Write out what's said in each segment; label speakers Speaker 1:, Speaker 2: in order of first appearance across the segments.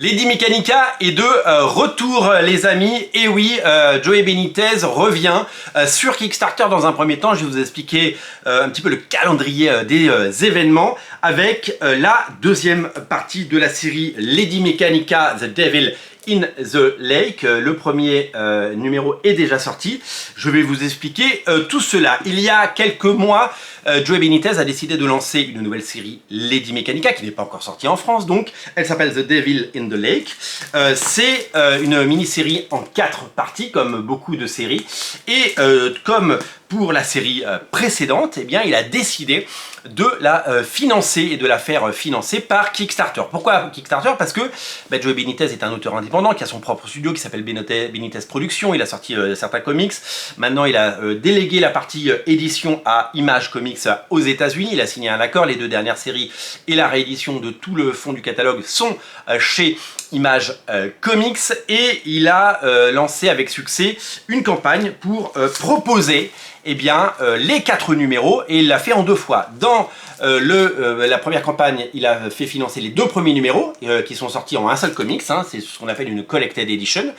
Speaker 1: Lady Mechanika est de retour les amis, et oui, Joey Benitez revient sur Kickstarter. Dans un premier temps, je vais vous expliquer un petit peu le calendrier des événements avec la deuxième partie de la série Lady Mechanika The Devil in the Lake. Le premier numéro est déjà sorti. Je vais vous expliquer tout cela. Il y a quelques mois, Joey Benitez a décidé de lancer une nouvelle série Lady Mechanika qui n'est pas encore sortie en France, donc elle s'appelle The Devil in the Lake. C'est une mini-série en 4 parties comme beaucoup de séries, et comme pour la série précédente, eh bien, il a décidé de la financer et de la faire financer par Kickstarter. Pourquoi Kickstarter? Parce que Joey Benitez est un auteur indépendant qui a son propre studio qui s'appelle Benitez Productions. Il a sorti certains comics. Maintenant, il a délégué la partie édition à Image Comics aux États-Unis. Il a signé un accord. Les 2 dernières séries et la réédition de tout le fond du catalogue sont chez Image Comics, et il a lancé avec succès une campagne pour proposer les 4 numéros, et il l'a fait en 2 fois. Dans la première campagne, il a fait financer les 2 premiers numéros qui sont sortis en un seul comics, hein, c'est ce qu'on appelle une Collected Edition.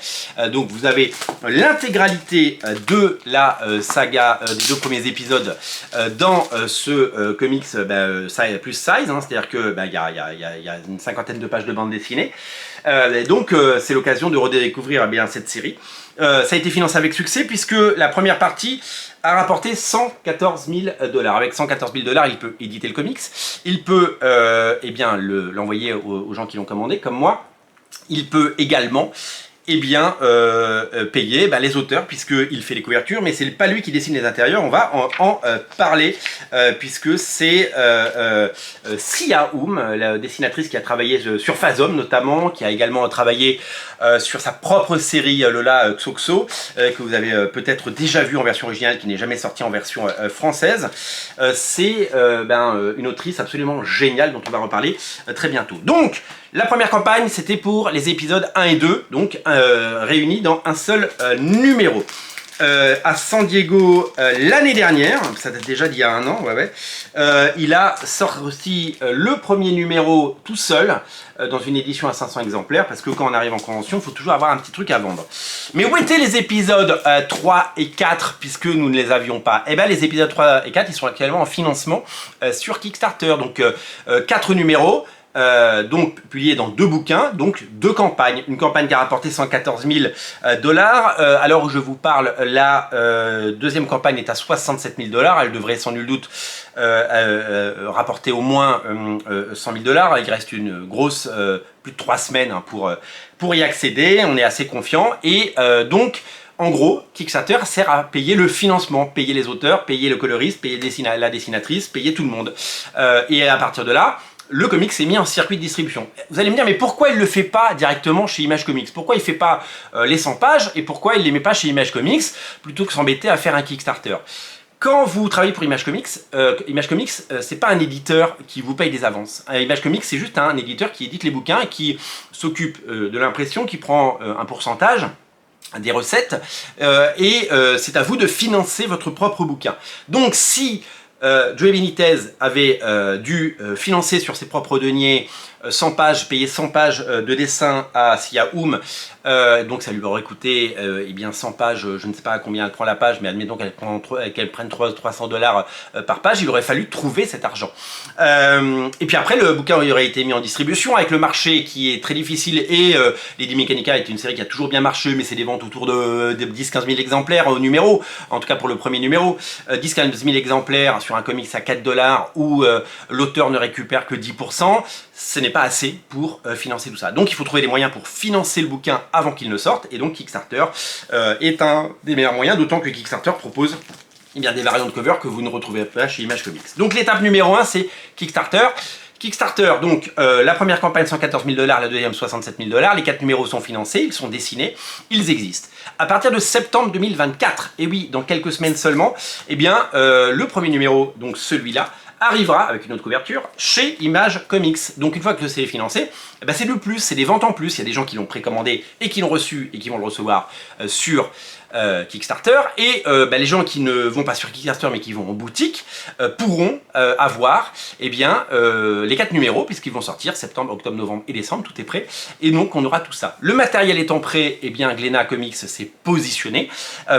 Speaker 1: Donc vous avez l'intégralité de la saga des 2 premiers épisodes dans ce comics plus size, hein, c'est-à-dire que y a une 50aine de pages de bande dessinée. Donc c'est l'occasion de redécouvrir cette série. Ça a été financé avec succès puisque la première partie a rapporté 114 000 $. Avec 114 000 $, il peut éditer le comics, il peut l'envoyer aux gens qui l'ont commandé, comme moi. Il peut également payer les auteurs, puisqu'il fait les couvertures, mais c'est pas lui qui dessine les intérieurs. On va en parler, puisque c'est Sia la dessinatrice qui a travaillé sur Phasm notamment, qui a également travaillé sur sa propre série Lola Xoxo, que vous avez peut-être déjà vu en version originale, qui n'est jamais sortie en version française. C'est une autrice absolument géniale dont on va reparler très bientôt. Donc, la première campagne, c'était pour les épisodes 1 et 2, donc réunis dans un seul numéro. À San Diego l'année dernière, ça date déjà d'il y a un an, il a sorti le premier numéro tout seul, dans une édition à 500 exemplaires, parce que quand on arrive en convention, il faut toujours avoir un petit truc à vendre. Mais où étaient les épisodes 3 et 4, puisque nous ne les avions pas? Les épisodes 3 et 4, ils sont actuellement en financement sur Kickstarter, donc 4 numéros, donc publié dans 2 bouquins, donc 2 campagnes. Une campagne qui a rapporté 114 000 $. Alors je vous parle, la deuxième campagne est à 67 000 $. Elle devrait sans nul doute rapporter au moins 100 000 $. Il reste une grosse, plus de 3 semaines pour y accéder. On est assez confiant, et donc en gros, Kickstarter sert à payer le financement, payer les auteurs, payer le coloriste, payer la dessinatrice, payer tout le monde. Et à partir de là, le comics s'est mis en circuit de distribution. Vous allez me dire, mais pourquoi il ne le fait pas directement chez Image Comics? Pourquoi il ne fait pas les 100 pages, et pourquoi il ne les met pas chez Image Comics, plutôt que s'embêter à faire un Kickstarter? Quand vous travaillez pour Image Comics, c'est pas un éditeur qui vous paye des avances. Image Comics, c'est juste un éditeur qui édite les bouquins, qui s'occupe de l'impression, qui prend un pourcentage des recettes, et c'est à vous de financer votre propre bouquin. Donc si Joey Benitez avait dû financer sur ses propres deniers 100 pages, payer 100 pages de dessin à Sia donc ça lui aurait coûté 100 pages, je ne sais pas à combien elle prend la page, mais admettons qu'elle prenne 300 $ par page, il aurait fallu trouver cet argent. Et puis après, le bouquin aurait été mis en distribution avec le marché qui est très difficile, et Lady Mechanika est une série qui a toujours bien marché, mais c'est des ventes autour de 10-15 000 exemplaires au numéro, en tout cas pour le premier numéro, 10-15 000 exemplaires sur un comics à 4 $ où l'auteur ne récupère que 10%, ce n'est pas assez pour financer tout ça. Donc il faut trouver des moyens pour financer le bouquin avant qu'il ne sorte, et donc Kickstarter est un des meilleurs moyens, d'autant que Kickstarter propose des variantes de cover que vous ne retrouvez pas chez Image Comics. Donc l'étape numéro 1, c'est Kickstarter. Kickstarter, donc la première campagne 114 000 $, la deuxième 67 000 $, les 4 numéros sont financés, ils sont dessinés, ils existent. À partir de septembre 2024, et oui, dans quelques semaines seulement, le premier numéro, donc celui-là, arrivera avec une autre couverture chez Image Comics. Donc une fois que c'est financé, c'est le plus, c'est des ventes en plus. Il y a des gens qui l'ont précommandé et qui l'ont reçu et qui vont le recevoir sur Kickstarter, et les gens qui ne vont pas sur Kickstarter mais qui vont en boutique pourront avoir bien, les 4 numéros, puisqu'ils vont sortir septembre, octobre, novembre et décembre, tout est prêt, et donc on aura tout ça. Le matériel étant prêt, Glénat Comics s'est positionné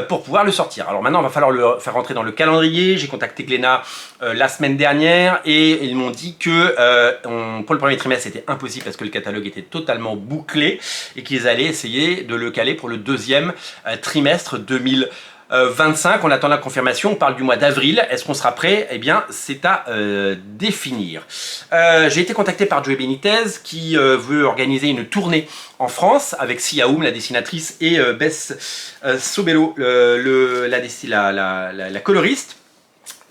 Speaker 1: pour pouvoir le sortir. Alors maintenant, il va falloir le faire rentrer dans le calendrier. J'ai contacté Glénat la semaine dernière et ils m'ont dit que pour le premier trimestre, c'était impossible parce que le catalogue était totalement bouclé et qu'ils allaient essayer de le caler pour le deuxième trimestre 2025. On attend la confirmation, on parle du mois d'avril. Est-ce qu'on sera prêt? C'est à définir. J'ai été contacté par Joey Benitez qui veut organiser une tournée en France avec Sia Aoum, la dessinatrice, et Bess Sobello, la coloriste.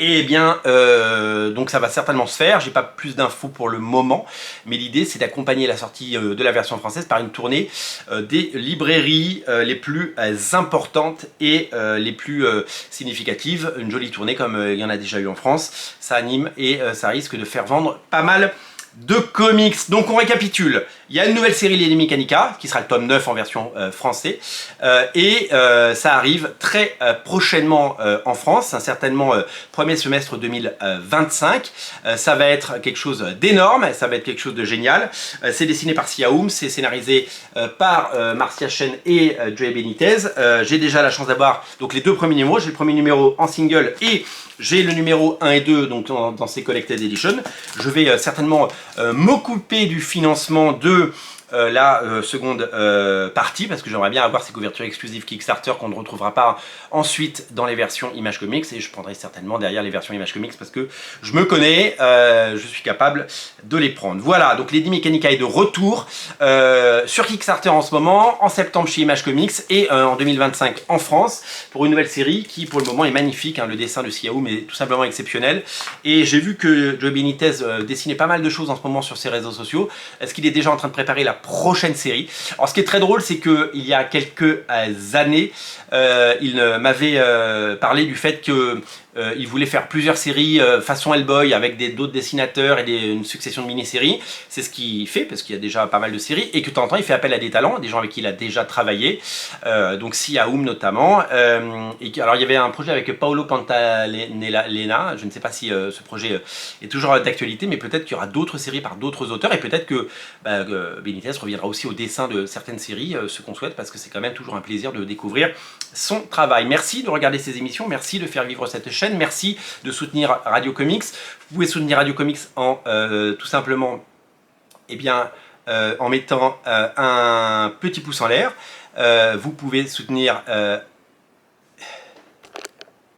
Speaker 1: Et donc ça va certainement se faire. J'ai pas plus d'infos pour le moment, mais l'idée c'est d'accompagner la sortie de la version française par une tournée des librairies les plus importantes et les plus significatives. Une jolie tournée comme il y en a déjà eu en France. Ça anime et ça risque de faire vendre pas mal de comics. Donc on récapitule, il y a une nouvelle série Les Mechanica qui sera le tome 9 en version français ça arrive très prochainement en France, certainement premier semestre 2025. Ça va être quelque chose d'énorme, ça va être quelque chose de génial. C'est dessiné par Sia Aoum, c'est scénarisé par Marcia Chen et Joey Benitez. J'ai déjà la chance d'avoir donc les 2 premiers numéros. J'ai le premier numéro en single et j'ai le numéro 1 et 2 donc dans ces Collected Edition. Je vais certainement m'occuper du financement de la seconde partie, parce que j'aimerais bien avoir ces couvertures exclusives Kickstarter qu'on ne retrouvera pas ensuite dans les versions Image Comics, et je prendrai certainement derrière les versions Image Comics parce que je me connais, je suis capable de les prendre. Voilà, donc Lady Mechanica est de retour sur Kickstarter en ce moment, en septembre chez Image Comics et en 2025 en France pour une nouvelle série qui pour le moment est magnifique, hein. Le dessin de Sia Aoum est tout simplement exceptionnel, et j'ai vu que Joey Benitez dessinait pas mal de choses en ce moment sur ses réseaux sociaux. Est-ce qu'il est déjà en train de préparer la prochaine série? Alors ce qui est très drôle, c'est qu'il y a quelques années, il m'avait parlé du fait que il voulait faire plusieurs séries façon Hellboy avec d'autres dessinateurs et une succession de mini-séries. C'est ce qu'il fait parce qu'il y a déjà pas mal de séries et que de temps en temps il fait appel à des talents, des gens avec qui il a déjà travaillé, donc Sia Aoum notamment. Alors il y avait un projet avec Paolo Pantalena, je ne sais pas si ce projet est toujours d'actualité, mais peut-être qu'il y aura d'autres séries par d'autres auteurs et peut-être que Benitez reviendra aussi au dessin de certaines séries, ce qu'on souhaite, parce que c'est quand même toujours un plaisir de découvrir son travail. Merci de regarder ces émissions, merci de faire vivre cette chaîne, merci de soutenir Radio Comics. Vous pouvez soutenir Radio Comics en tout simplement en mettant un petit pouce en l'air. Vous pouvez soutenir